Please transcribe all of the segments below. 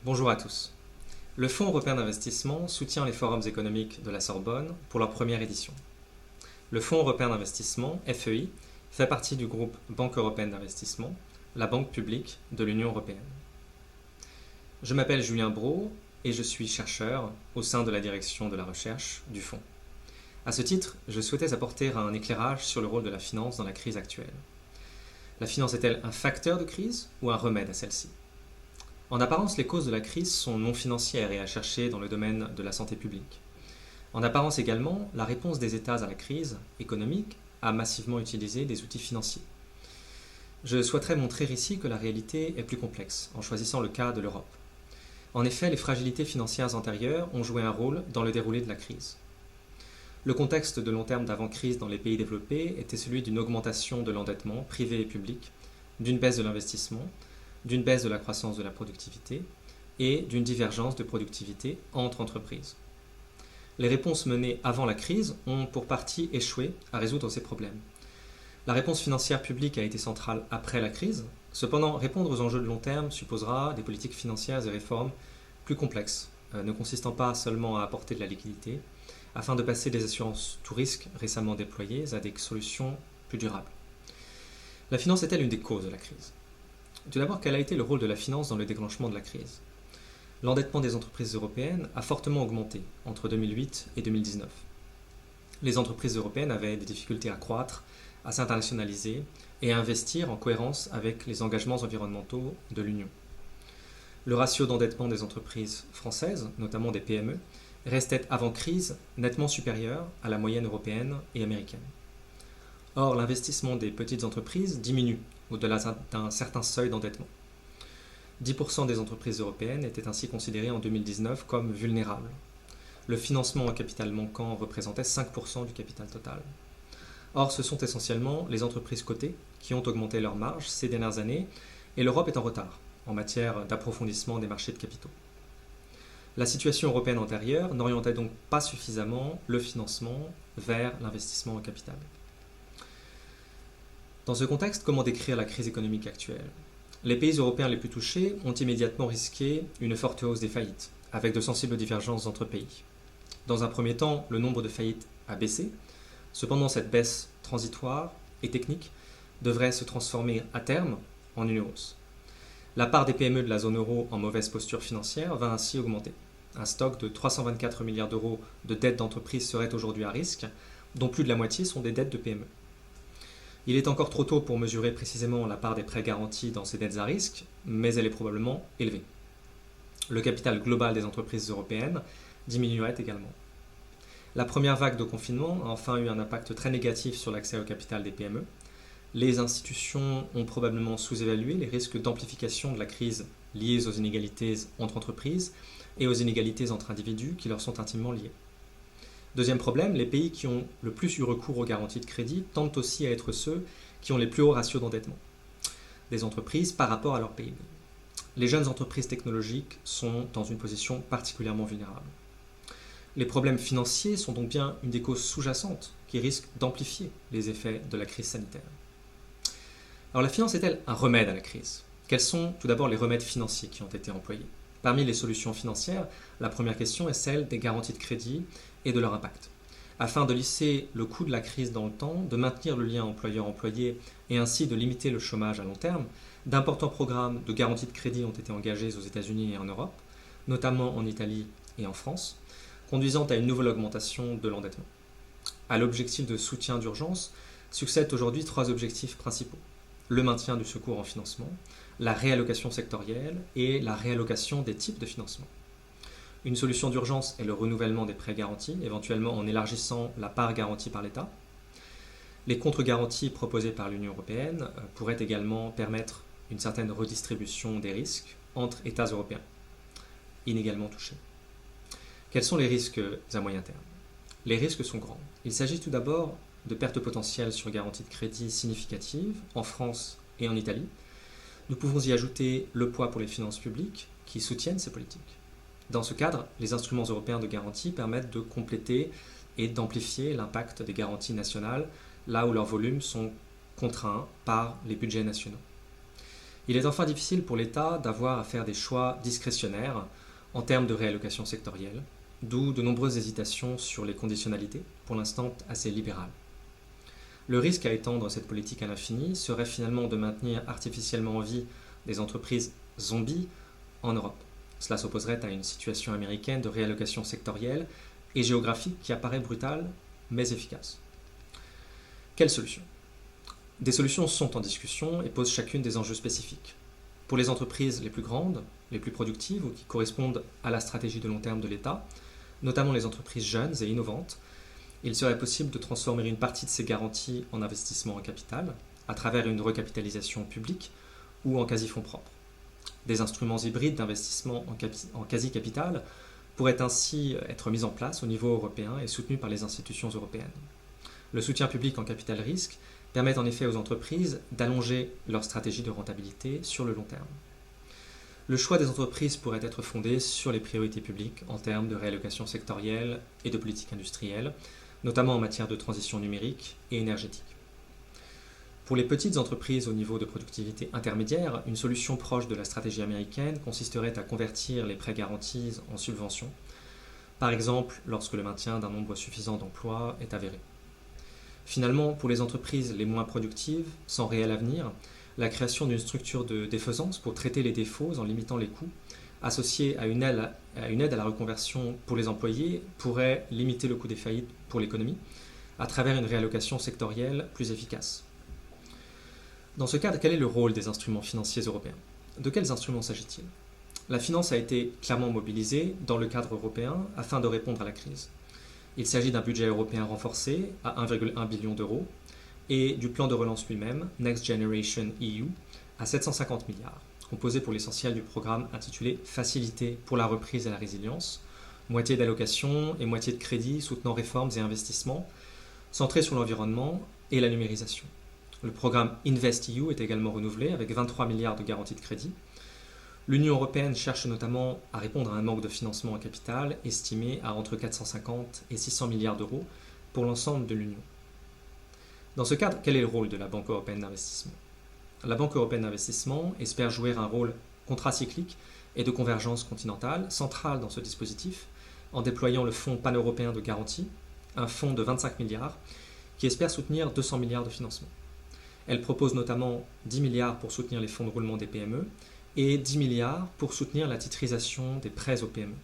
Bonjour à tous. Le Fonds européen d'investissement soutient les forums économiques de la Sorbonne pour leur première édition. Le Fonds européen d'investissement, FEI, fait partie du groupe Banque européenne d'investissement, la banque publique de l'Union européenne. Je m'appelle Julien Brault et je suis chercheur au sein de la direction de la recherche du Fonds. À ce titre, je souhaitais apporter un éclairage sur le rôle de la finance dans la crise actuelle. La finance est-elle un facteur de crise ou un remède à celle-ci ? En apparence, les causes de la crise sont non financières et à chercher dans le domaine de la santé publique. En apparence également, la réponse des États à la crise économique a massivement utilisé des outils financiers. Je souhaiterais montrer ici que la réalité est plus complexe, en choisissant le cas de l'Europe. En effet, les fragilités financières antérieures ont joué un rôle dans le déroulé de la crise. Le contexte de long terme d'avant-crise dans les pays développés était celui d'une augmentation de l'endettement privé et public, d'une baisse de l'investissement, d'une baisse de la croissance de la productivité et d'une divergence de productivité entre entreprises. Les réponses menées avant la crise ont pour partie échoué à résoudre ces problèmes. La réponse financière publique a été centrale après la crise. Cependant, répondre aux enjeux de long terme supposera des politiques financières et réformes plus complexes, ne consistant pas seulement à apporter de la liquidité, afin de passer des assurances tout risque récemment déployées à des solutions plus durables. La finance est-elle une des causes de la crise ? Tout d'abord, quel a été le rôle de la finance dans le déclenchement de la crise ? L'endettement des entreprises européennes a fortement augmenté entre 2008 et 2019. Les entreprises européennes avaient des difficultés à croître, à s'internationaliser et à investir en cohérence avec les engagements environnementaux de l'Union. Le ratio d'endettement des entreprises françaises, notamment des PME, restait avant crise nettement supérieur à la moyenne européenne et américaine. Or, l'investissement des petites entreprises diminue au-delà d'un certain seuil d'endettement. 10% des entreprises européennes étaient ainsi considérées en 2019 comme vulnérables. Le financement en capital manquant représentait 5% du capital total. Or, ce sont essentiellement les entreprises cotées qui ont augmenté leurs marges ces dernières années et l'Europe est en retard en matière d'approfondissement des marchés de capitaux. La situation européenne antérieure n'orientait donc pas suffisamment le financement vers l'investissement en capital. Dans ce contexte, comment décrire la crise économique actuelle ? Les pays européens les plus touchés ont immédiatement risqué une forte hausse des faillites, avec de sensibles divergences entre pays. Dans un premier temps, le nombre de faillites a baissé. Cependant, cette baisse transitoire et technique devrait se transformer à terme en une hausse. La part des PME de la zone euro en mauvaise posture financière va ainsi augmenter. Un stock de 324 milliards d'euros de dettes d'entreprise serait aujourd'hui à risque, dont plus de la moitié sont des dettes de PME. Il est encore trop tôt pour mesurer précisément la part des prêts garantis dans ces dettes à risque, mais elle est probablement élevée. Le capital global des entreprises européennes diminuerait également. La première vague de confinement a enfin eu un impact très négatif sur l'accès au capital des PME. Les institutions ont probablement sous-évalué les risques d'amplification de la crise liés aux inégalités entre entreprises et aux inégalités entre individus qui leur sont intimement liées. Deuxième problème, les pays qui ont le plus eu recours aux garanties de crédit tendent aussi à être ceux qui ont les plus hauts ratios d'endettement des entreprises par rapport à leur PIB. Les jeunes entreprises technologiques sont dans une position particulièrement vulnérable. Les problèmes financiers sont donc bien une des causes sous-jacentes qui risquent d'amplifier les effets de la crise sanitaire. Alors la finance est-elle un remède à la crise ? Quels sont tout d'abord les remèdes financiers qui ont été employés ? Parmi les solutions financières, la première question est celle des garanties de crédit et de leur impact. Afin de lisser le coût de la crise dans le temps, de maintenir le lien employeur-employé et ainsi de limiter le chômage à long terme, d'importants programmes de garantie de crédit ont été engagés aux États-Unis et en Europe, notamment en Italie et en France, conduisant à une nouvelle augmentation de l'endettement. À l'objectif de soutien d'urgence succèdent aujourd'hui 3 objectifs principaux. Le maintien du secours en financement, la réallocation sectorielle et la réallocation des types de financement. Une solution d'urgence est le renouvellement des prêts garantis, éventuellement en élargissant la part garantie par l'État. Les contre-garanties proposées par l'Union européenne pourraient également permettre une certaine redistribution des risques entre États européens, inégalement touchés. Quels sont les risques à moyen terme ? Les risques sont grands. Il s'agit tout d'abord de pertes potentielles sur garantie de crédit significatives en France et en Italie. Nous pouvons y ajouter le poids pour les finances publiques qui soutiennent ces politiques. Dans ce cadre, les instruments européens de garantie permettent de compléter et d'amplifier l'impact des garanties nationales là où leurs volumes sont contraints par les budgets nationaux. Il est enfin difficile pour l'État d'avoir à faire des choix discrétionnaires en termes de réallocation sectorielle, d'où de nombreuses hésitations sur les conditionnalités, pour l'instant assez libérales. Le risque à étendre cette politique à l'infini serait finalement de maintenir artificiellement en vie des entreprises zombies en Europe. Cela s'opposerait à une situation américaine de réallocation sectorielle et géographique qui apparaît brutale mais efficace. Quelles solutions ? Des solutions sont en discussion et posent chacune des enjeux spécifiques. Pour les entreprises les plus grandes, les plus productives ou qui correspondent à la stratégie de long terme de l'État, notamment les entreprises jeunes et innovantes, il serait possible de transformer une partie de ces garanties en investissement en capital, à travers une recapitalisation publique ou en quasi-fonds propres. Des instruments hybrides d'investissement en quasi-capital pourraient ainsi être mis en place au niveau européen et soutenus par les institutions européennes. Le soutien public en capital risque permet en effet aux entreprises d'allonger leur stratégie de rentabilité sur le long terme. Le choix des entreprises pourrait être fondé sur les priorités publiques en termes de réallocation sectorielle et de politique industrielle, notamment en matière de transition numérique et énergétique. Pour les petites entreprises au niveau de productivité intermédiaire, une solution proche de la stratégie américaine consisterait à convertir les prêts garantis en subventions, par exemple lorsque le maintien d'un nombre suffisant d'emplois est avéré. Finalement, pour les entreprises les moins productives, sans réel avenir, la création d'une structure de défaisance pour traiter les défauts en limitant les coûts, associée à une aide à la reconversion pour les employés, pourrait limiter le coût des faillites pour l'économie, à travers une réallocation sectorielle plus efficace. Dans ce cadre, quel est le rôle des instruments financiers européens ? De quels instruments s'agit-il ? La finance a été clairement mobilisée dans le cadre européen afin de répondre à la crise. Il s'agit d'un budget européen renforcé à 1,1 billion d'euros et du plan de relance lui-même, Next Generation EU, à 750 milliards, composé pour l'essentiel du programme intitulé Facilité pour la reprise et la résilience, moitié d'allocations et moitié de crédits soutenant réformes et investissements, centrés sur l'environnement et la numérisation. Le programme InvestEU est également renouvelé avec 23 milliards de garanties de crédit. L'Union européenne cherche notamment à répondre à un manque de financement en capital estimé à entre 450 et 600 milliards d'euros pour l'ensemble de l'Union. Dans ce cadre, quel est le rôle de la Banque européenne d'investissement ? La Banque européenne d'investissement espère jouer un rôle contracyclique et de convergence continentale central dans ce dispositif en déployant le Fonds pan-européen de garantie, un fonds de 25 milliards qui espère soutenir 200 milliards de financement. Elle propose notamment 10 milliards pour soutenir les fonds de roulement des PME et 10 milliards pour soutenir la titrisation des prêts aux PME.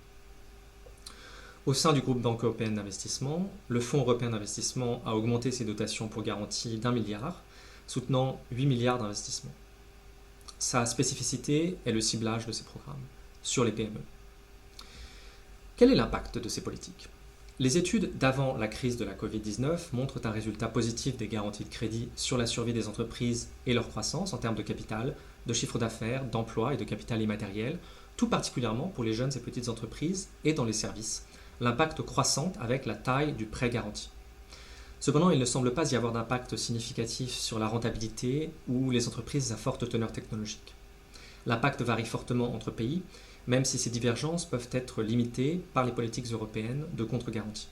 Au sein du groupe Banque européenne d'investissement, le Fonds européen d'investissement a augmenté ses dotations pour garantie d'1 milliard, soutenant 8 milliards d'investissements. Sa spécificité est le ciblage de ces programmes sur les PME. Quel est l'impact de ces politiques ? Les études d'avant la crise de la Covid-19 montrent un résultat positif des garanties de crédit sur la survie des entreprises et leur croissance en termes de capital, de chiffre d'affaires, d'emploi et de capital immatériel, tout particulièrement pour les jeunes et petites entreprises et dans les services, l'impact croissant avec la taille du prêt garanti. Cependant, il ne semble pas y avoir d'impact significatif sur la rentabilité ou les entreprises à forte teneur technologique. L'impact varie fortement entre pays, même si ces divergences peuvent être limitées par les politiques européennes de contre-garantie.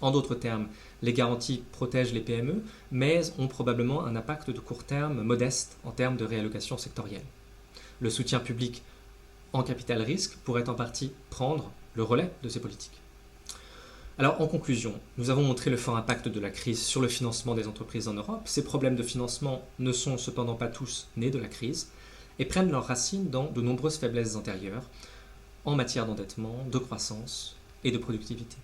En d'autres termes, les garanties protègent les PME, mais ont probablement un impact de court terme modeste en termes de réallocation sectorielle. Le soutien public en capital risque pourrait en partie prendre le relais de ces politiques. Alors, en conclusion, nous avons montré le fort impact de la crise sur le financement des entreprises en Europe. Ces problèmes de financement ne sont cependant pas tous nés de la crise et prennent leurs racines dans de nombreuses faiblesses antérieures en matière d'endettement, de croissance et de productivité.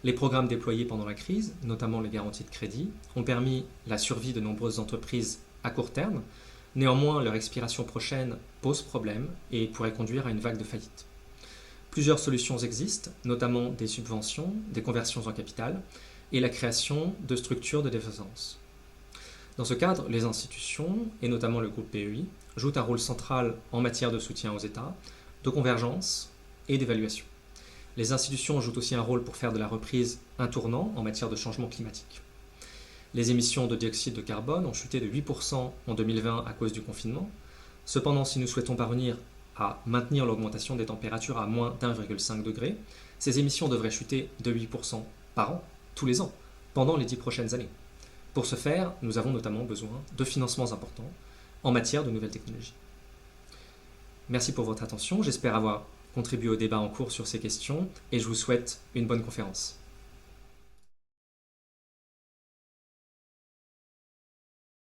Les programmes déployés pendant la crise, notamment les garanties de crédit, ont permis la survie de nombreuses entreprises à court terme. Néanmoins, leur expiration prochaine pose problème et pourrait conduire à une vague de faillite. Plusieurs solutions existent, notamment des subventions, des conversions en capital et la création de structures de défaisance. Dans ce cadre, les institutions, et notamment le groupe PEI, jouent un rôle central en matière de soutien aux États, de convergence et d'évaluation. Les institutions jouent aussi un rôle pour faire de la reprise un tournant en matière de changement climatique. Les émissions de dioxyde de carbone ont chuté de 8% en 2020 à cause du confinement. Cependant, si nous souhaitons parvenir à maintenir l'augmentation des températures à moins d'1,5 degré, ces émissions devraient chuter de 8% par an, tous les ans, pendant les 10 prochaines années. Pour ce faire, nous avons notamment besoin de financements importants en matière de nouvelles technologies. Merci pour votre attention, j'espère avoir contribué au débat en cours sur ces questions et je vous souhaite une bonne conférence.